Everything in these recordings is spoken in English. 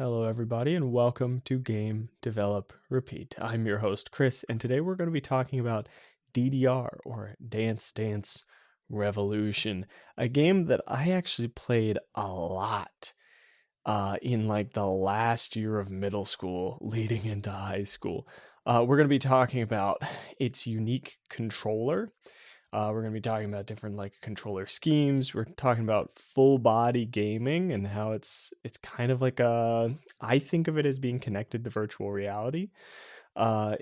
Hello, everybody, and welcome to Game Develop Repeat. I'm your host, Chris, and today we're going to be talking about DDR or Dance Dance Revolution, a game that I actually played a lot in like the last year of middle school leading into high school. We're going to be talking about its unique controller. We're going to be talking about different like controller schemes. We're talking about full body gaming and how it's kind of like I think of it as being connected to virtual reality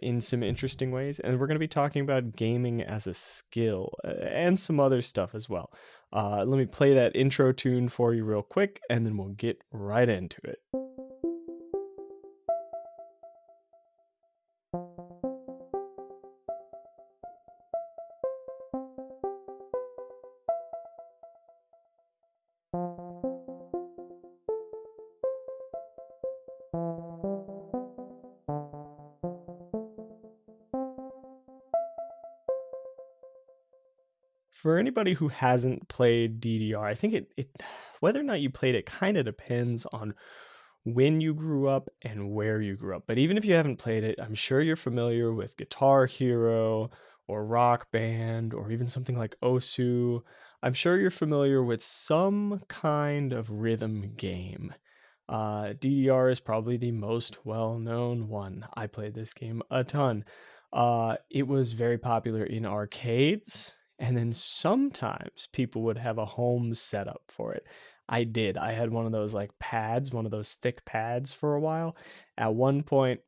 in some interesting ways. And we're going to be talking about gaming as a skill and some other stuff as well. Let me play that intro tune for you real quick, and then we'll get right into it. For anybody who hasn't played DDR, I think it whether or not you played it kind of depends on when you grew up and where you grew up. But even if you haven't played it, I'm sure you're familiar with Guitar Hero or Rock Band or even something like Osu. I'm sure you're familiar with some kind of rhythm game. DDR is probably the most well-known one. I played this game a ton. It was very popular in arcades, and then sometimes people would have a home setup for it. I did. I had one of those like pads, one of those thick pads for a while. At one point,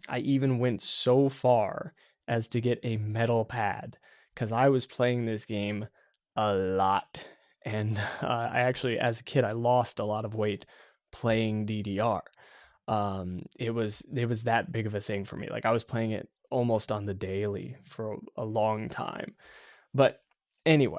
I even went so far as to get a metal pad because I was playing this game a lot. And I actually, as a kid, I lost a lot of weight playing DDR. It was that big of a thing for me. Like I was playing it almost on the daily for a long time. But anyway,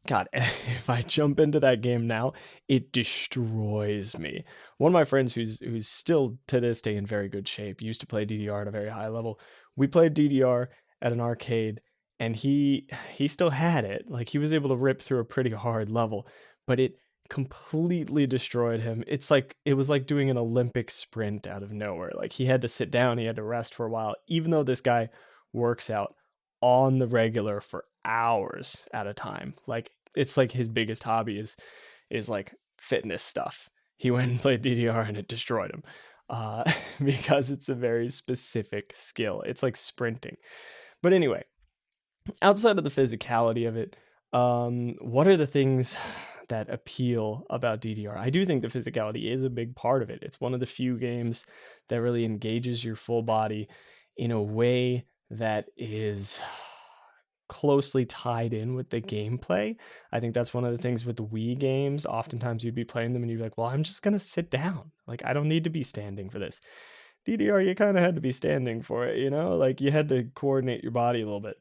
God, if I jump into that game now, it destroys me. One of my friends who's still to this day in very good shape used to play DDR at a very high level. We played DDR at an arcade, and he still had it. Like he was able to rip through a pretty hard level, but it completely destroyed him. It was like doing an Olympic sprint out of nowhere. Like he had to sit down, he had to rest for a while, even though this guy works out on the regular for hours at a time. Like it's like his biggest hobby is like fitness stuff. He went and played DDR and it destroyed him. Uh, because it's a very specific skill. It's like sprinting. But anyway, outside of the physicality of it, what are the things that appeal about DDR? I do think the physicality is a big part of it. It's one of the few games that really engages your full body in a way that is closely tied in with the gameplay. I think that's one of the things with the Wii games. Oftentimes you'd be playing them and you'd be like, well, I'm just going to sit down. Like, I don't need to be standing for this. DDR, you kind of had to be standing for it, you know? Like, you had to coordinate your body a little bit.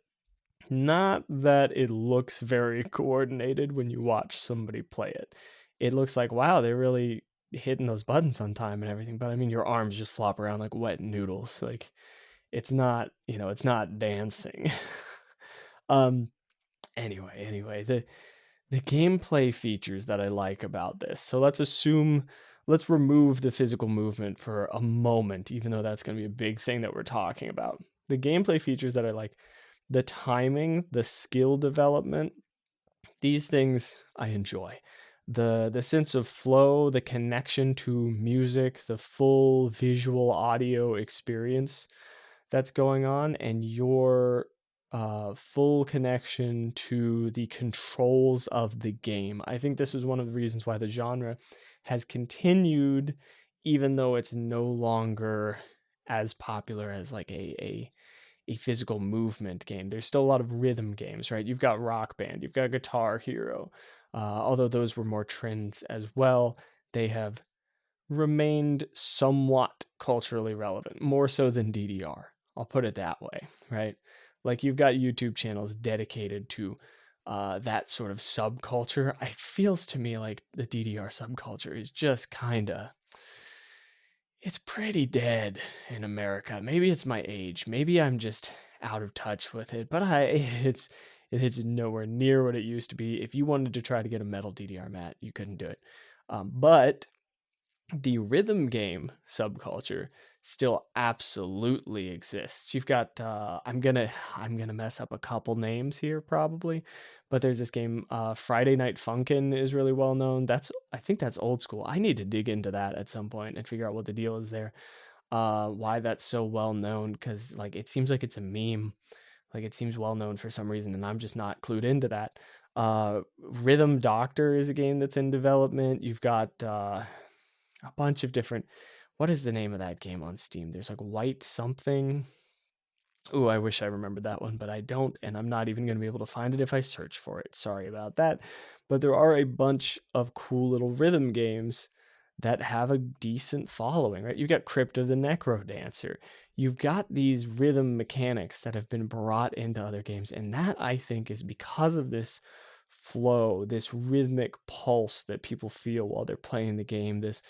Not that it looks very coordinated when you watch somebody play it. It looks like, wow, they're really hitting those buttons on time and everything. But I mean, your arms just flop around like wet noodles. Like, it's not, it's not dancing. um, anyway, the gameplay features that I like about this. So let's remove the physical movement for a moment, even though that's going to be a big thing that we're talking about. The gameplay features that I like, the timing, the skill development, these things I enjoy. The sense of flow, the connection to music, the full visual audio experience that's going on, and your full connection to the controls of the game. I think this is one of the reasons why the genre has continued, even though it's no longer as popular as like a physical movement game. There's still a lot of rhythm games, right? You've got Rock Band, you've got Guitar Hero. Although those were more trends as well, they have remained somewhat culturally relevant, more so than DDR. I'll put it that way, right? Like you've got YouTube channels dedicated to that sort of subculture. It feels to me like the DDR subculture is just kind of, it's pretty dead in America. Maybe it's my age. Maybe I'm just out of touch with it, but it's nowhere near what it used to be. If you wanted to try to get a metal DDR mat, you couldn't do it. But the rhythm game subculture still absolutely exists. You've got I'm gonna mess up a couple names here probably, but there's this game, Friday Night Funkin' is really well known. I think that's old school. I need to dig into that at some point and figure out what the deal is there. Why that's so well known, because like it seems like it's a meme. Like it seems well known for some reason, and I'm just not clued into that. Rhythm Doctor is a game that's in development. You've got a bunch of different. What is the name of that game on Steam? There's like White something. Oh, I wish I remembered that one, but I don't, and I'm not even going to be able to find it if I search for it. Sorry about that. But there are a bunch of cool little rhythm games that have a decent following, right? You've got Crypto the Necro Dancer. You've got these rhythm mechanics that have been brought into other games, and that I think is because of this flow, this rhythmic pulse that people feel while they're playing the game, this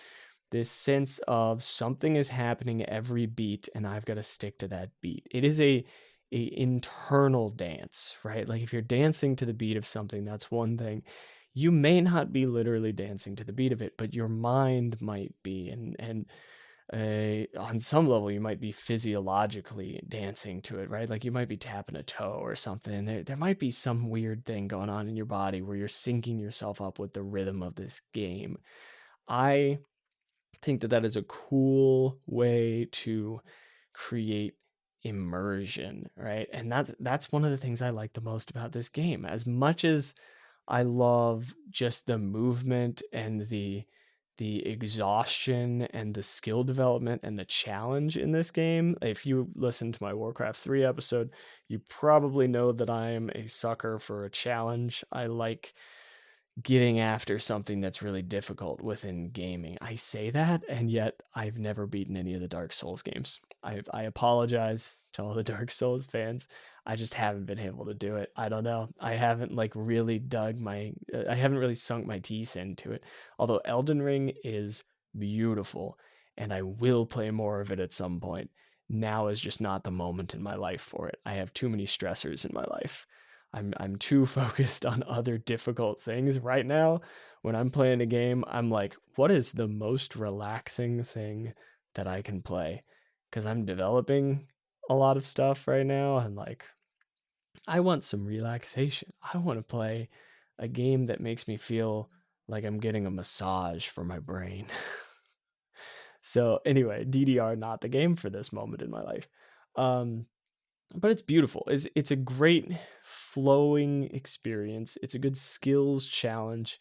sense of something is happening every beat and I've got to stick to that beat. It is a internal dance, right? Like if you're dancing to the beat of something, that's one thing. You may not be literally dancing to the beat of it, but your mind might be, and on some level you might be physiologically dancing to it, right? Like you might be tapping a toe or something. There might be some weird thing going on in your body where you're syncing yourself up with the rhythm of this game. I think that that is a cool way to create immersion, right? And that's one of the things I like the most about this game. As much as I love just the movement and the exhaustion and the skill development and the challenge in this game. If you listen to my Warcraft 3 episode, you probably know that I am a sucker for a challenge. I like getting after something that's really difficult within gaming. I say that, and yet I've never beaten any of the Dark Souls games. I apologize to all the Dark Souls fans. I just haven't been able to do it. I don't know. I haven't like really I haven't really sunk my teeth into it. Although Elden Ring is beautiful, and I will play more of it at some point. Now is just not the moment in my life for it. I have too many stressors in my life. I'm too focused on other difficult things right now. When I'm playing a game, I'm like, what is the most relaxing thing that I can play? Because I'm developing a lot of stuff right now, and like, I want some relaxation. I want to play a game that makes me feel like I'm getting a massage for my brain. So anyway, DDR not the game for this moment in my life. Um, but it's beautiful. It's a great flowing experience. It's a good skills challenge.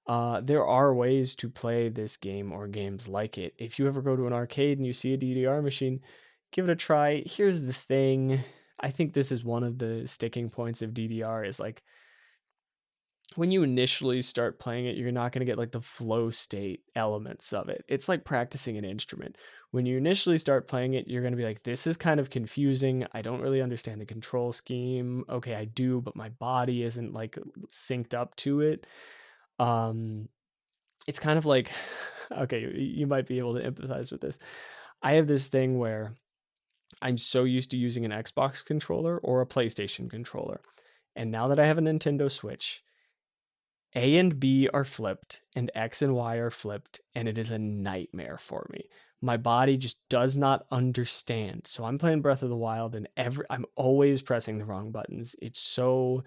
There are ways to play this game or games like it. If you ever go to an arcade and you see a DDR machine, give it a try. Here's the thing. I think this is one of the sticking points of DDR is like when you initially start playing it, you're not going to get like the flow state elements of it. It's like practicing an instrument. When you initially start playing it, you're going to be like, this is kind of confusing. I don't really understand the control scheme. Okay, I do, but my body isn't like synced up to it. Um, it's kind of like, okay, you might be able to empathize with this. I have this thing where I'm so used to using an Xbox controller or a PlayStation controller. And now that I have a Nintendo Switch, a and B are flipped and X and Y are flipped, and it is a nightmare for me. My body just does not understand. So I'm playing Breath of the Wild and I'm always pressing the wrong buttons. It's so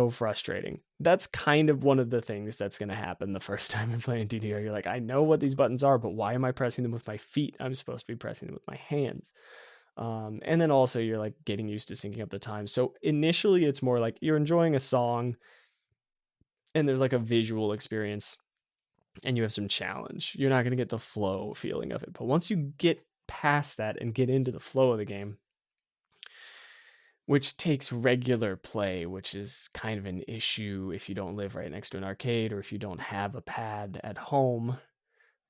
frustrating. That's kind of one of the things that's going to happen the first time I'm playing DDR. You're like, I know what these buttons are, but why am I pressing them with my feet? I'm supposed to be pressing them with my hands. And then also you're like getting used to syncing up the time. So initially it's more like you're enjoying a song and there's like a visual experience and you have some challenge. You're not going to get the flow feeling of it. But once you get past that and get into the flow of the game, which takes regular play, which is kind of an issue if you don't live right next to an arcade or if you don't have a pad at home.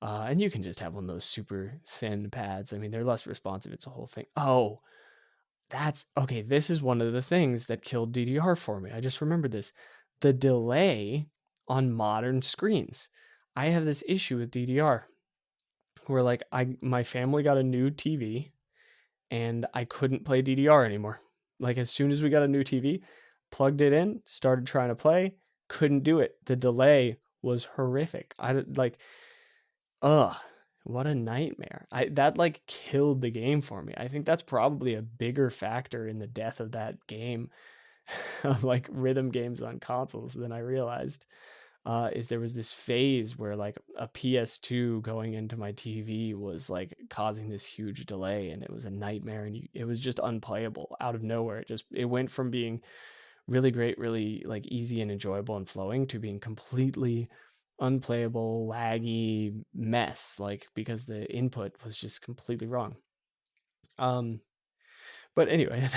And you can just have one of those super thin pads. I mean, they're less responsive. It's a whole thing. Oh, that's okay. This is one of the things that killed DDR for me. I just remembered this. The delay on modern screens. I have this issue with DDR where like my family got a new TV and I couldn't play DDR anymore. Like as soon as we got a new TV, plugged it in, started trying to play, couldn't do it. The delay was horrific. I like Ugh, what a nightmare. That like killed the game for me. I think that's probably a bigger factor in the death of that game of like rhythm games on consoles than I realized. Is there was this phase where like a PS2 going into my TV was like causing this huge delay, and it was a nightmare, and it was just unplayable out of nowhere. It went from being really great, really like easy and enjoyable and flowing to being completely unplayable, laggy mess, like because the input was just completely wrong. Um, but anyway,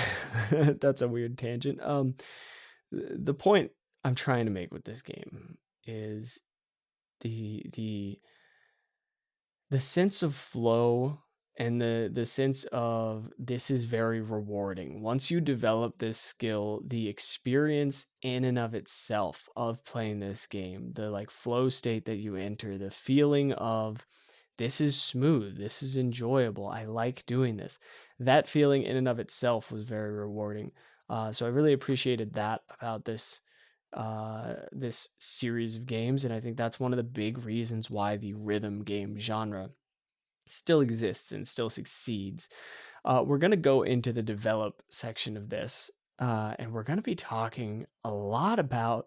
that's a weird tangent. The point I'm trying to make with this game is the the sense of flow and the sense of this is very rewarding. Once you develop this skill, the experience in and of itself of playing this game, the like flow state that you enter, the feeling of this is smooth, this is enjoyable, I like doing this. That feeling in and of itself was very rewarding. So I really appreciated that about this series of games, and I think that's one of the big reasons why the rhythm game genre still exists and still succeeds. We're going to go into the develop section of this, and we're going to be talking a lot about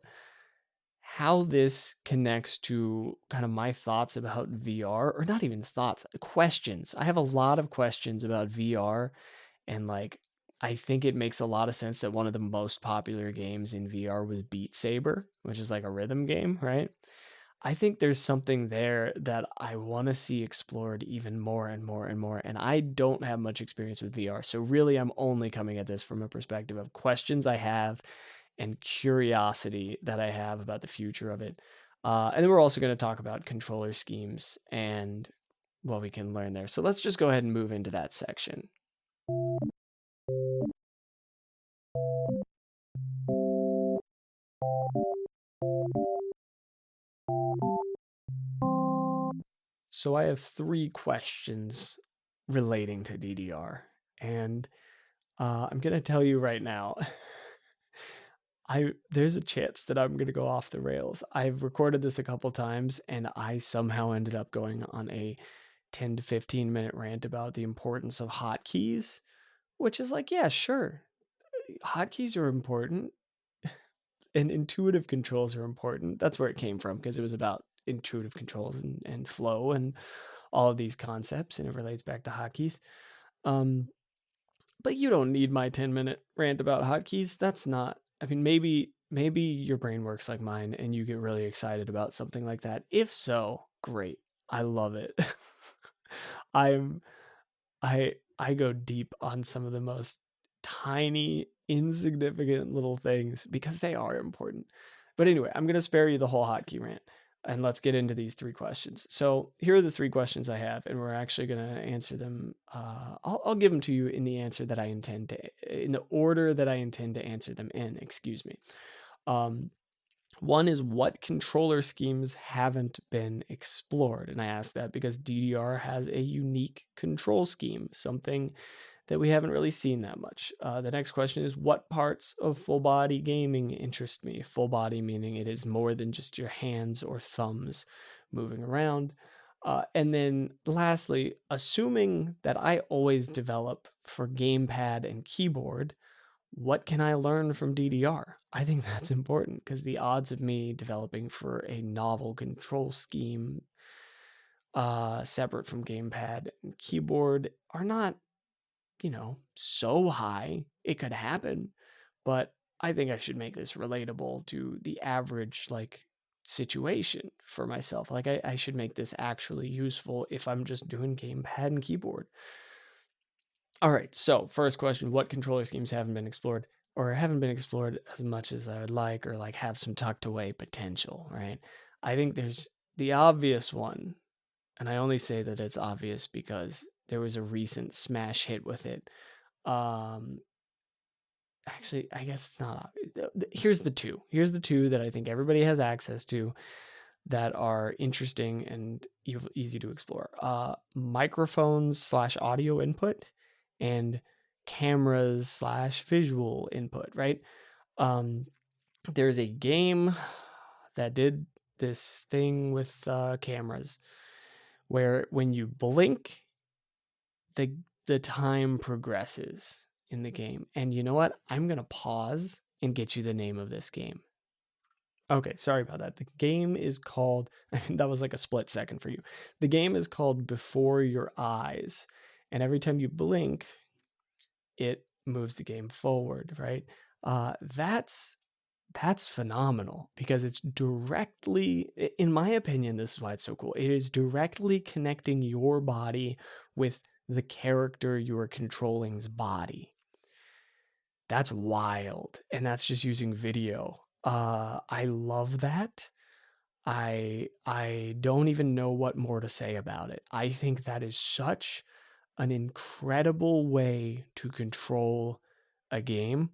how this connects to kind of my thoughts about VR, or not even thoughts, questions. I have a lot of questions about VR, and like, I think it makes a lot of sense that one of the most popular games in VR was Beat Saber, which is like a rhythm game, right? I think there's something there that I want to see explored even more and more and more. And I don't have much experience with VR. So, really, I'm only coming at this from a perspective of questions I have and curiosity that I have about the future of it. And then we're also going to talk about controller schemes and what we can learn there. So, let's just go ahead and move into that section. So, I have three questions relating to DDR. And I'm going to tell you right now. I There's a chance that I'm gonna go off the rails. I've recorded this a couple times, and I somehow ended up going on a 10 to 15-minute rant about the importance of hotkeys, which is like, yeah, sure, hotkeys are important, and intuitive controls are important. That's where it came from, because it was about intuitive controls and flow and all of these concepts, and it relates back to hotkeys. Um, but you don't need my 10-minute rant about hotkeys. That's not, I mean, maybe your brain works like mine and you get really excited about something like that. If so, great. I love it. I'm I go deep on some of the most tiny, insignificant little things because they are important. But anyway, I'm going to spare you the whole hotkey rant, and let's get into these three questions. So here are the three questions I have, and we're actually going to answer them. I'll give them to you in the answer that I intend to, in the order that I intend to answer them in. Excuse me. Um, One is, what controller schemes haven't been explored? And I ask that because DDR has a unique control scheme, something that we haven't really seen that much. The next question is, what parts of full body gaming interest me? Full body meaning it is more than just your hands or thumbs moving around. And then lastly, assuming that I always develop for gamepad and keyboard, what can I learn from DDR? I think that's important because the odds of me developing for a novel control scheme separate from gamepad and keyboard are not, so high. It could happen, but I think I should make this relatable to the average like situation for myself. Like I should make this actually useful if I'm just doing gamepad and keyboard. All right, so first question, what controller schemes haven't been explored or haven't been explored as much as I would like, or like have some tucked away potential, right? I think there's the obvious one, and I only say that it's obvious because there was a recent smash hit with it. Um Actually, I guess it's not obvious. Here's the two. Here's the two that I think everybody has access to that are interesting and easy to explore. Microphones slash audio input and cameras slash visual input, right? Um, there's a game that did this thing with cameras where when you blink, the time progresses in the game. And you know what? I'm going to pause and get you the name of this game. Okay, sorry about that. The game is called, that was like a split second for you. The game is called Before Your Eyes. And every time you blink, it moves the game forward, right? That's phenomenal because it's directly, in my opinion, this is why it's so cool. It is directly connecting your body with the character you are controlling's body. That's wild. And that's just using video. I love that. I don't even know what more to say about it. I think that is such an incredible way to control a game.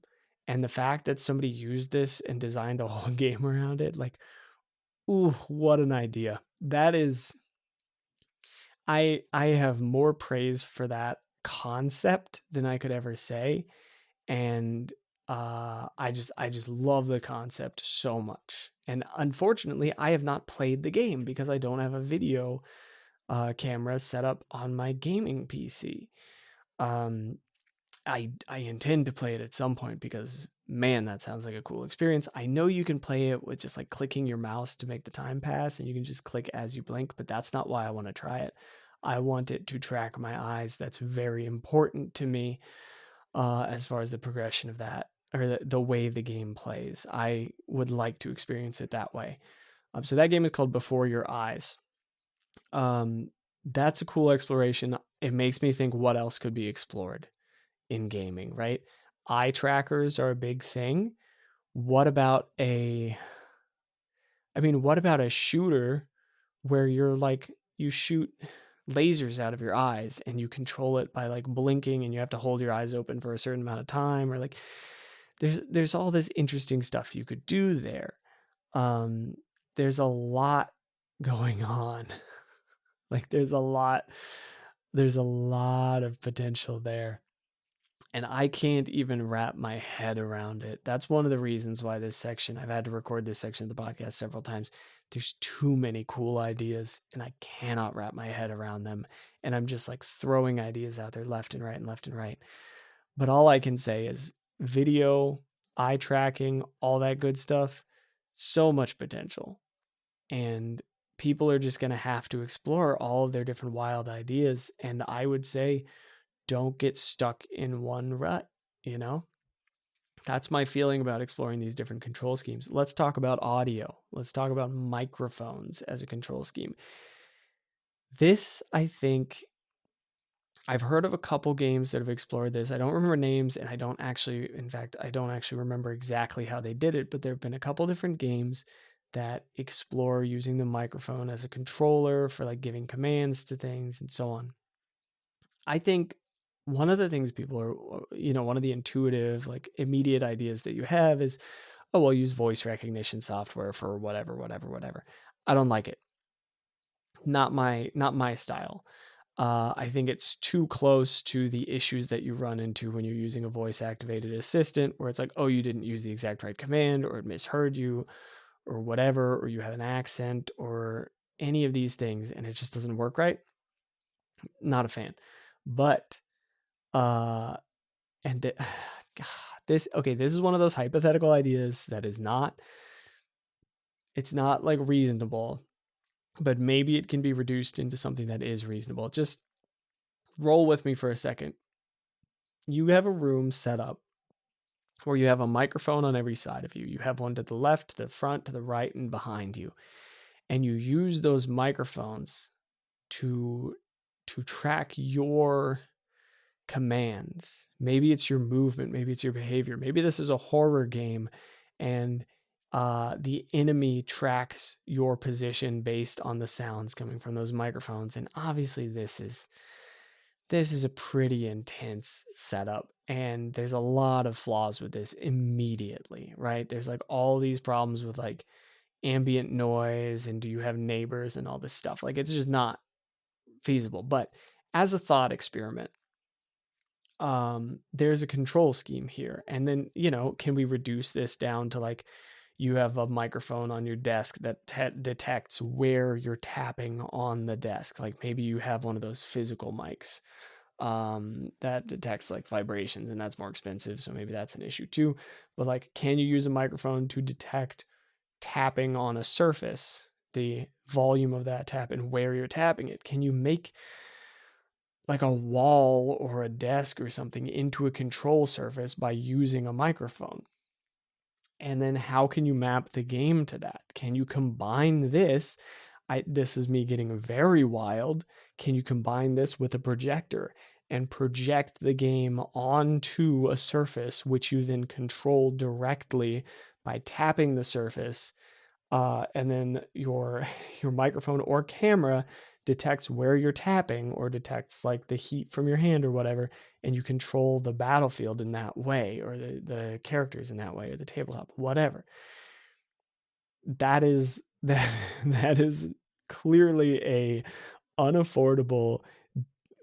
And the fact that somebody used this and designed a whole game around it, like, ooh, what an idea. That is, I have more praise for that concept than I could ever say. And I just love the concept so much. And unfortunately, I have not played the game because I don't have a video camera set up on my gaming PC. Um, I intend to play it at some point because man, that sounds like a cool experience. I know you can play it with just like clicking your mouse to make the time pass, and you can just click as you blink, but that's not why I want to try it. I want it to track my eyes. That's very important to me as far as the progression of that or the way the game plays. I would like to experience it that way. So that game is called Before Your Eyes. That's a cool exploration. It makes me think what else could be explored in gaming, right? Eye trackers are a big thing. What about what about a shooter where you're like, you shoot lasers out of your eyes and you control it by like blinking and you have to hold your eyes open for a certain amount of time, or like there's all this interesting stuff you could do there. Um, there's a lot going on. Like there's a lot of potential there. And I can't even wrap my head around it. That's one of the reasons why I've had to record this section of the podcast several times. There's too many cool ideas and I cannot wrap my head around them. And I'm just like throwing ideas out there left and right and left and right. But all I can say is video, eye tracking, all that good stuff, so much potential. And people are just going to have to explore all of their different wild ideas. And I would say, don't get stuck in one rut, you know? That's my feeling about exploring these different control schemes. Let's talk about audio. Let's talk about microphones as a control scheme. This, I think, I've heard of a couple games that have explored this. I don't remember names, and I don't actually remember exactly how they did it, but there have been a couple different games that explore using the microphone as a controller for like giving commands to things and so on. I think one of the things people are, one of the intuitive, like immediate ideas that you have is, oh, well, use voice recognition software for whatever, whatever, whatever. I don't like it. Not my style. I think it's too close to the issues that you run into when you're using a voice activated assistant, where it's like, oh, you didn't use the exact right command, or it misheard you, or whatever, or you have an accent, or any of these things, and it just doesn't work right. Not a fan. But and God, this is one of those hypothetical ideas that is not, it's not like reasonable, but maybe it can be reduced into something that is reasonable. Just roll with me for a second. You have a room set up where you have a microphone on every side of you. You have one to the left, to the front, to the right, and behind you. And you use those microphones to track your commands. Maybe it's your movement, maybe it's your behavior. Maybe this is a horror game and the enemy tracks your position based on the sounds coming from those microphones. And obviously this is a pretty intense setup, and there's a lot of flaws with this immediately, right? There's like all these problems with like ambient noise and do you have neighbors and all this stuff. Like it's just not feasible. But as a thought experiment, there's a control scheme here. And then, can we reduce this down to like, you have a microphone on your desk that detects where you're tapping on the desk. Like maybe you have one of those physical mics that detects like vibrations, and that's more expensive, so maybe that's an issue too. But like, can you use a microphone to detect tapping on a surface, the volume of that tap and where you're tapping it? Can you make like a wall or a desk or something into a control surface by using a microphone? And then how can you map the game to that? Can you combine this? This is me getting very wild. Can you combine this with a projector and project the game onto a surface, which you then control directly by tapping the surface, and then your your microphone or camera detects where you're tapping or detects like the heat from your hand or whatever, and you control the battlefield in that way, or the characters in that way, or the tabletop, whatever. That is clearly a unaffordable,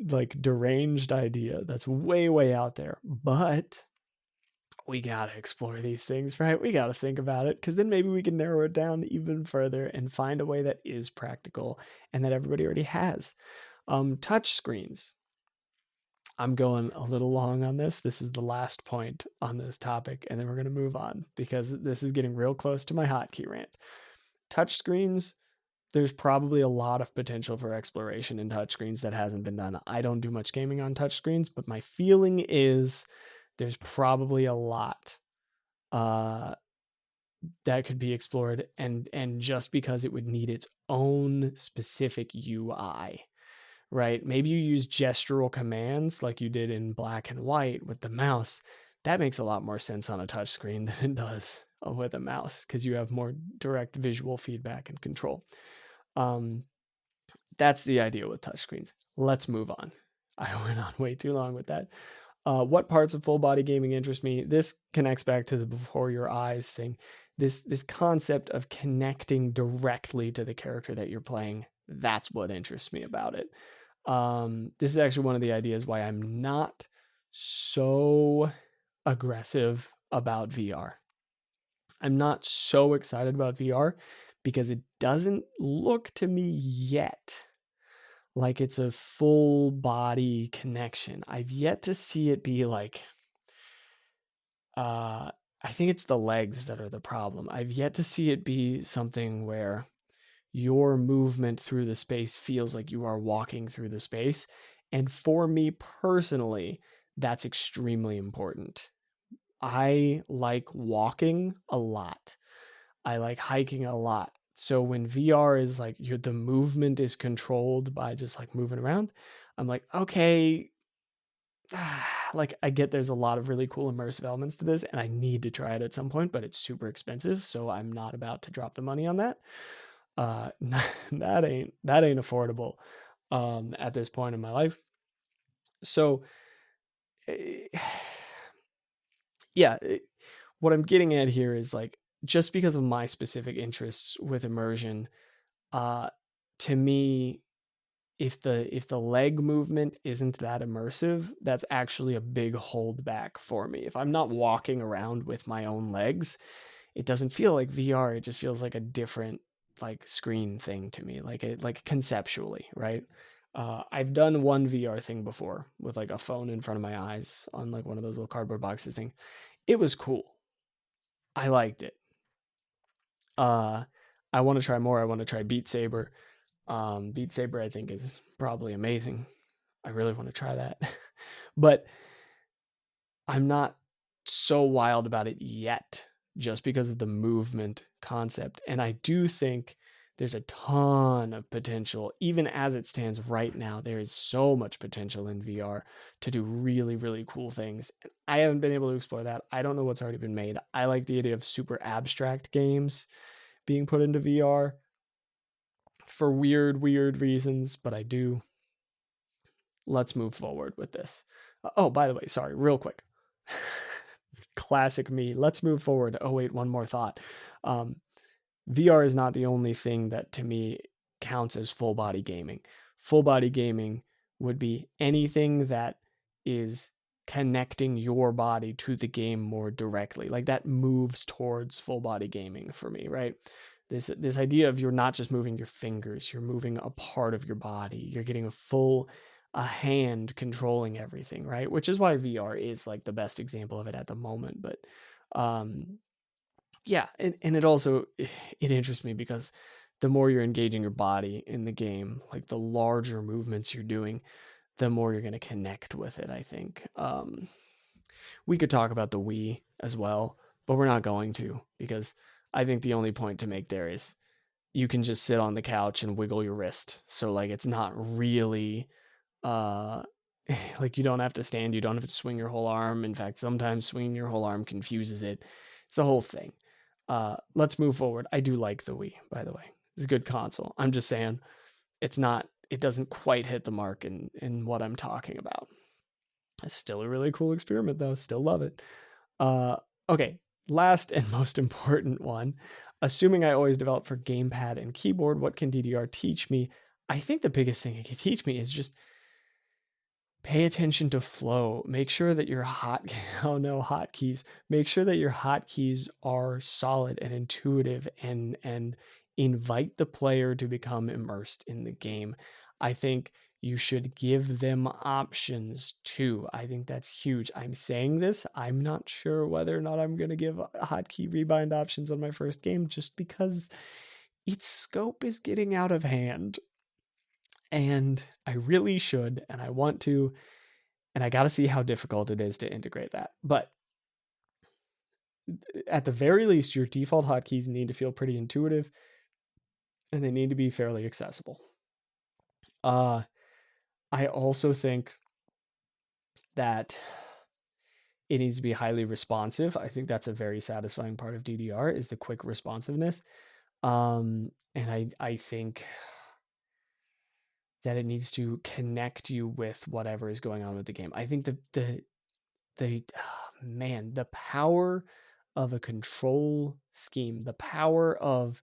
like deranged idea that's way out there, but we gotta explore these things, right? We gotta think about it, because then maybe we can narrow it down even further and find a way that is practical and that everybody already has. Touch screens. I'm going a little long on this. This is the last point on this topic, and then we're going to move on because this is getting real close to my hotkey rant. Touch screens, there's probably a lot of potential for exploration in touchscreens that hasn't been done. I don't do much gaming on touchscreens, but my feeling is there's probably a lot that could be explored, and just because it would need its own specific UI, right? Maybe you use gestural commands like you did in black and white with the mouse. That makes a lot more sense on a touchscreen than it does with a mouse, because you have more direct visual feedback and control. That's the idea with touchscreens. Let's move on. I went on way too long with that. What parts of full body gaming interest me? This connects back to the before your eyes thing. This concept of connecting directly to the character that you're playing. That's what interests me about it. This is actually one of the ideas why I'm not so aggressive about VR. I'm not so excited about VR because it doesn't look to me yet like it's a full body connection. I've yet to see it be like, I think it's the legs that are the problem. I've yet to see it be something where your movement through the space feels like you are walking through the space. And for me personally, that's extremely important. I like walking a lot. I like hiking a lot. So when VR is like the movement is controlled by just like moving around, I'm like, okay, like I get there's a lot of really cool immersive elements to this, and I need to try it at some point, but it's super expensive, so I'm not about to drop the money on that. That ain't affordable at this point in my life. So yeah, what I'm getting at here is like, just because of my specific interests with immersion, to me, if the leg movement isn't that immersive, that's actually a big holdback for me. If I'm not walking around with my own legs, it doesn't feel like VR. It just feels like a different like screen thing to me, like conceptually, right? I've done one VR thing before with like a phone in front of my eyes on like one of those little cardboard boxes thing. It was cool. I liked it. I want to try more. I want to try Beat Saber. Beat Saber, I think, is probably amazing. I really want to try that. But I'm not so wild about it yet, just because of the movement concept. And I do think there's a ton of potential, even as it stands right now. There is so much potential in VR to do really, really cool things. And I haven't been able to explore that. I don't know what's already been made. I like the idea of super abstract games being put into VR for weird reasons, but I do. Let's move forward with this. Oh, by the way, sorry, real quick. Classic me. Let's move forward. Oh, wait, one more thought. VR is not the only thing that to me counts as full body gaming. Full body gaming would be anything that is connecting your body to the game more directly. Like that moves towards full body gaming for me, right? This idea of you're not just moving your fingers, you're moving a part of your body. You're getting a hand controlling everything, right? Which is why VR is like the best example of it at the moment. But um yeah, and it also it interests me because the more you're engaging your body in the game, like the larger movements you're doing, the more you're going to connect with it, I think. We could talk about the Wii as well, but we're not going to, because I think the only point to make there is you can just sit on the couch and wiggle your wrist. So like it's not really uh like you don't have to stand, you don't have to swing your whole arm. In fact, sometimes swinging your whole arm confuses it. It's a whole thing. Let's move forward. I do like the Wii, by the way. It's a good console. I'm just saying it doesn't quite hit the mark in what I'm talking about. It's still a really cool experiment though. Still love it. Uh, okay, last and most important one. Assuming I always develop for gamepad and keyboard, what can DDR teach me? I think the biggest thing it can teach me is just pay attention to flow. Make sure that your oh no, hotkeys. Make sure that your hotkeys are solid and intuitive and invite the player to become immersed in the game. I think you should give them options too. I think that's huge. I'm saying this. I'm not sure whether or not I'm going to give hotkey rebind options on my first game just because its scope is getting out of hand. And I really should, and I want to, and I got to see how difficult it is to integrate that. But at the very least, your default hotkeys need to feel pretty intuitive, and they need to be fairly accessible. I also think that it needs to be highly responsive. I think that's a very satisfying part of DDR is the quick responsiveness. And I think that it needs to connect you with whatever is going on with the game. I think the power of a control scheme, the power of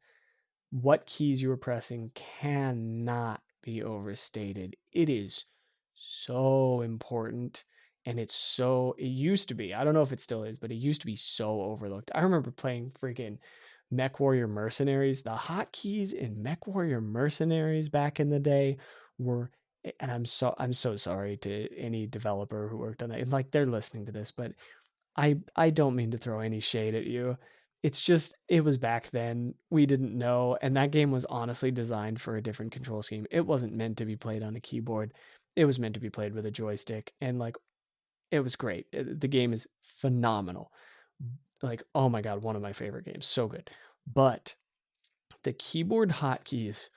what keys you are pressing cannot be overstated. It is so important, and it used to be, I don't know if it still is, but it used to be so overlooked. I remember playing freaking Mech Warrior Mercenaries. The hotkeys in Mech Warrior Mercenaries back in the day were, and I'm so sorry to any developer who worked on that. And like they're listening to this, but I don't mean to throw any shade at you. It's just it was back then. We didn't know, and that game was honestly designed for a different control scheme. It wasn't meant to be played on a keyboard. It was meant to be played with a joystick, and like it was great. The game is phenomenal. Like, oh my god, one of my favorite games. So good. But the keyboard hotkeys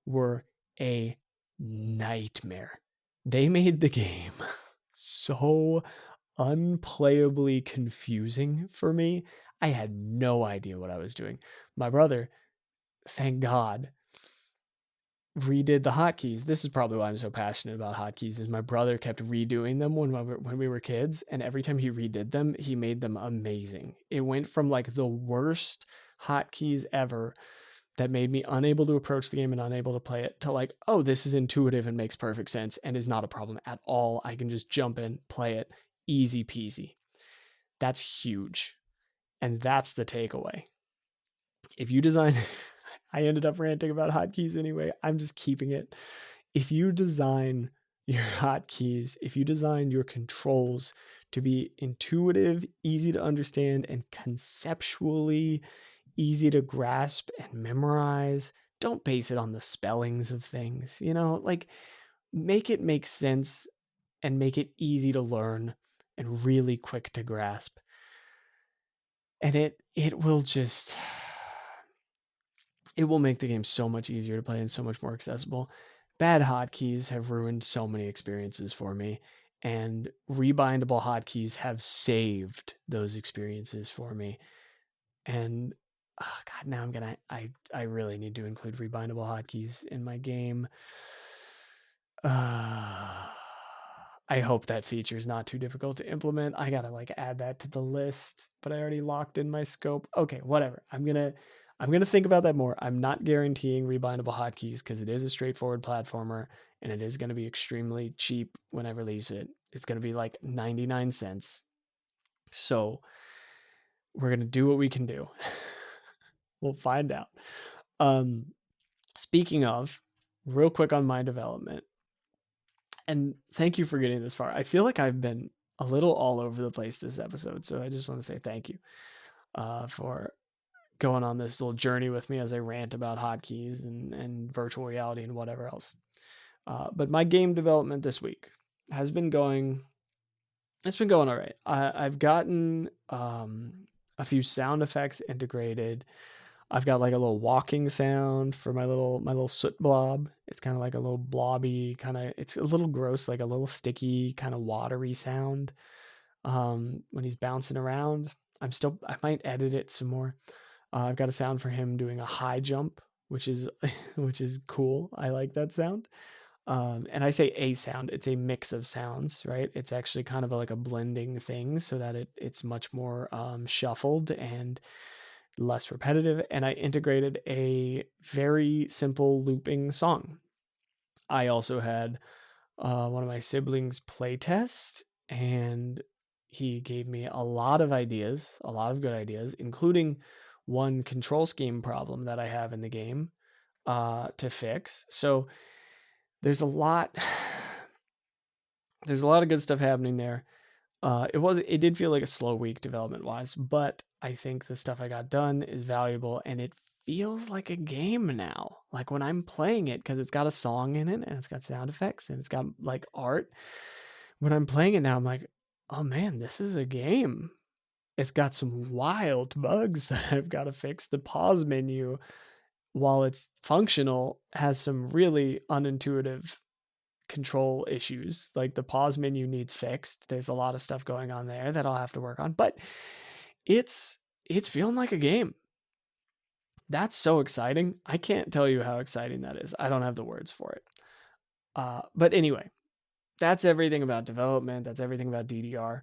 were a nightmare. They made the game so unplayably confusing for me. I had no idea what I was doing. My brother, thank God, redid the hotkeys. This is probably why I'm so passionate about hotkeys. Is my brother kept redoing them when we were kids, and every time he redid them, he made them amazing. It went from like the worst hotkeys ever that made me unable to approach the game and unable to play it to like, oh, this is intuitive and makes perfect sense and is not a problem at all. I can just jump in, play it, easy peasy. That's huge. And that's the takeaway. If you design, I ended up ranting about hotkeys anyway. I'm just keeping it. If you design your hotkeys, if you design your controls to be intuitive, easy to understand, and conceptually easy to grasp and memorize, don't base it on the spellings of things, like make it make sense and make it easy to learn and really quick to grasp. And it will just it will make the game so much easier to play and so much more accessible. Bad hotkeys have ruined so many experiences for me, and rebindable hotkeys have saved those experiences for me. And oh god, now I really need to include rebindable hotkeys in my game. I hope that feature is not too difficult to implement. I gotta like add that to the list, but I already locked in my scope. Okay, whatever. I'm gonna think about that more. I'm not guaranteeing rebindable hotkeys because it is a straightforward platformer and it is going to be extremely cheap when I release it. It's going to be like 99 cents. So we're going to do what we can do. We'll find out. Speaking of, real quick on my development, and thank you for getting this far. I feel like I've been a little all over the place this episode, so I just want to say thank you for going on this little journey with me as I rant about hotkeys and virtual reality and whatever else. But my game development this week has been going. It's been going all right. I've gotten a few sound effects integrated. I've got like a little walking sound for my little soot blob. It's kind of like a little blobby kind of. It's a little gross, like a little sticky kind of watery sound when he's bouncing around. I might edit it some more. I've got a sound for him doing a high jump, which is which is cool. I like that sound. And I say a sound, it's a mix of sounds, right? It's actually kind of like a blending thing so that it's much more shuffled and less repetitive. And I integrated a very simple looping song. I also had one of my siblings play test, and he gave me a lot of ideas, a lot of good ideas, including one control scheme problem that I have in the game to fix. So there's a lot of good stuff happening there. It did feel like a slow week development wise, but I think the stuff I got done is valuable, and it feels like a game now. Like when I'm playing it, because it's got a song in it and it's got sound effects and it's got like art. When I'm playing it now, I'm like, oh man, this is a game. It's got some wild bugs that I've got to fix. The pause menu, while it's functional, has some really unintuitive control issues. Like the pause menu needs fixed. There's a lot of stuff going on there that I'll have to work on, but it's feeling like a game. That's so exciting. I can't tell you how exciting that is. I don't have the words for it. But anyway, that's everything about development. That's everything about DDR.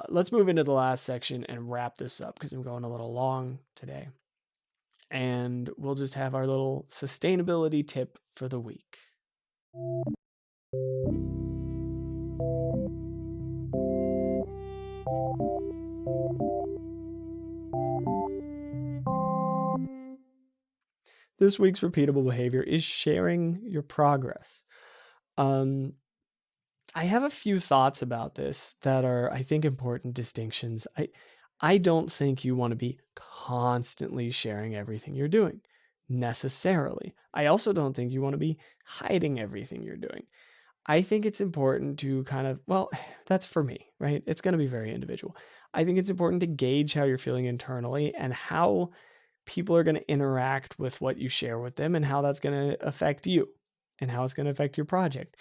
Let's move into the last section and wrap this up because I'm going a little long today. And we'll just have our little sustainability tip for the week. This week's repeatable behavior is sharing your progress. I have a few thoughts about this that are, I think, important distinctions. I don't think you want to be constantly sharing everything you're doing necessarily. I also don't think you want to be hiding everything you're doing. I think it's important to kind of, well, that's for me, right? It's going to be very individual. I think it's important to gauge how you're feeling internally and how people are going to interact with what you share with them and how that's going to affect you and how it's going to affect your project.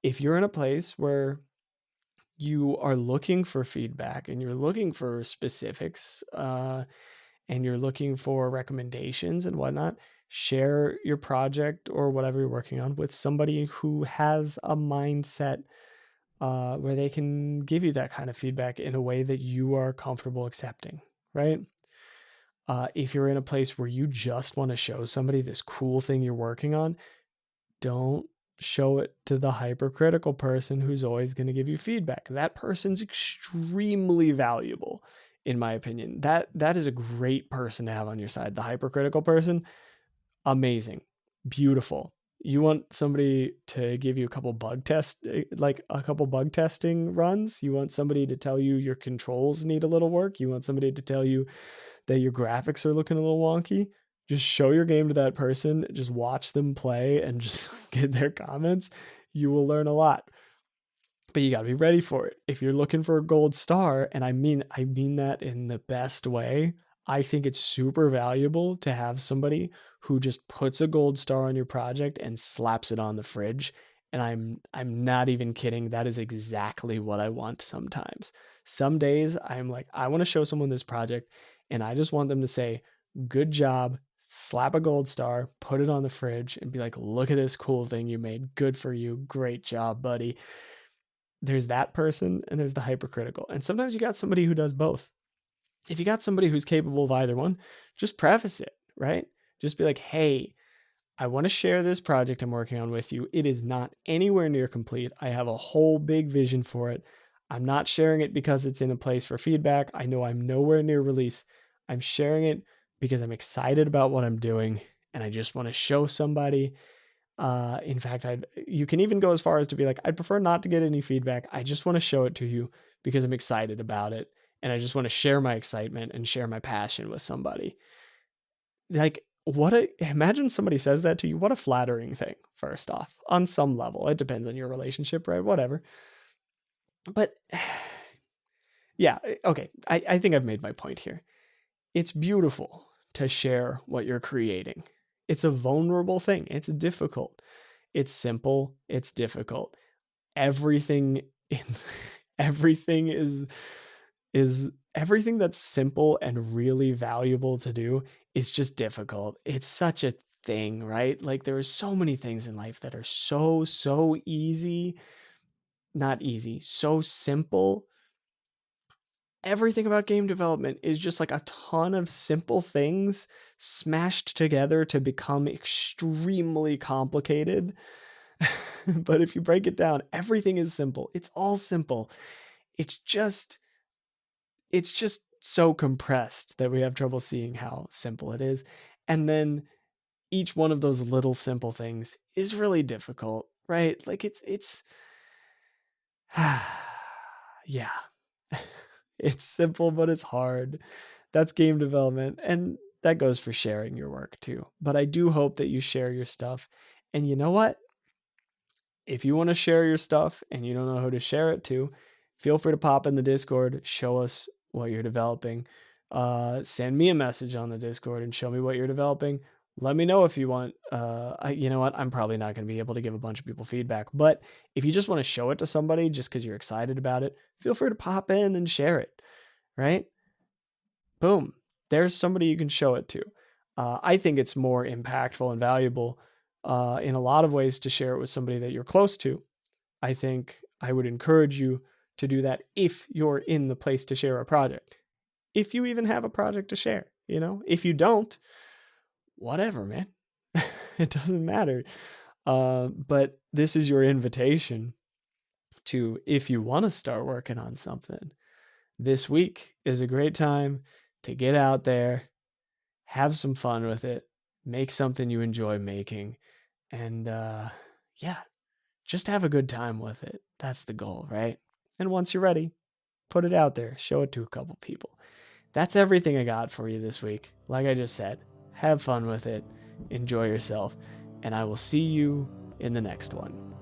If you're in a place where you are looking for feedback and you're looking for specifics and you're looking for recommendations and whatnot, share your project or whatever you're working on with somebody who has a mindset where they can give you that kind of feedback in a way that you are comfortable accepting, right? If you're in a place where you just want to show somebody this cool thing you're working on, don't show it to the hypercritical person who's always going to give you feedback. That person's extremely valuable, in my opinion. That is a great person to have on your side. The hypercritical person, amazing, beautiful. You want somebody to give you a couple bug testing runs. You want somebody to tell you your controls need a little work. You want somebody to tell you that your graphics are looking a little wonky. Just show your game to that person, just watch them play and just get their comments. You will learn a lot. But you got to be ready for it. If you're looking for a gold star, and I mean that in the best way, I think it's super valuable to have somebody who just puts a gold star on your project and slaps it on the fridge. And I'm not even kidding. That is exactly what I want sometimes. Some days I'm like, I want to show someone this project and I just want them to say, good job, slap a gold star, put it on the fridge and be like, look at this cool thing you made. Good for you. Great job, buddy. There's that person and there's the hypercritical. And sometimes you got somebody who does both. If you got somebody who's capable of either one, just preface it, right? Just be like, hey, I want to share this project I'm working on with you. It is not anywhere near complete. I have a whole big vision for it. I'm not sharing it because it's in a place for feedback. I know I'm nowhere near release. I'm sharing it because I'm excited about what I'm doing and I just want to show somebody. In fact, you can even go as far as to be like, I'd prefer not to get any feedback. I just want to show it to you because I'm excited about it. And I just want to share my excitement and share my passion with somebody. Like, imagine somebody says that to you. What a flattering thing, first off, on some level. It depends on your relationship, right? Whatever. But yeah, okay. I think I've made my point here. It's beautiful to share what you're creating. It's a vulnerable thing. It's difficult. It's simple. It's difficult. Everything in everything is everything that's simple and really valuable to do is just difficult. It's such a thing, right? Like there are so many things in life that are so easy, not easy, so simple. Everything about game development is just like a ton of simple things smashed together to become extremely complicated. But if you break it down, everything is simple. It's all simple. It's just it's just so compressed that we have trouble seeing how simple it is. And then each one of those little simple things is really difficult, right? Like it's yeah. It's simple, but it's hard. That's game development. And that goes for sharing your work too. But I do hope that you share your stuff. And you know what? If you want to share your stuff and you don't know who to share it to, feel free to pop in the Discord, show us what you're developing. Send me a message on the Discord and show me what you're developing. Let me know if you want. You know what? I'm probably not going to be able to give a bunch of people feedback, but if you just want to show it to somebody just because you're excited about it, feel free to pop in and share it. Right? Boom. There's somebody you can show it to. I think it's more impactful and valuable in a lot of ways to share it with somebody that you're close to. I think I would encourage you to do that if you're in the place to share a project. If you even have a project to share, you know, if you don't, whatever, man. It doesn't matter. But this is your invitation to, if you want to start working on something, this week is a great time to get out there, have some fun with it, make something you enjoy making, and yeah, just have a good time with it. That's the goal, right? And once you're ready, put it out there, show it to a couple people. That's everything I got for you this week. Like I just said, have fun with it, enjoy yourself, and I will see you in the next one.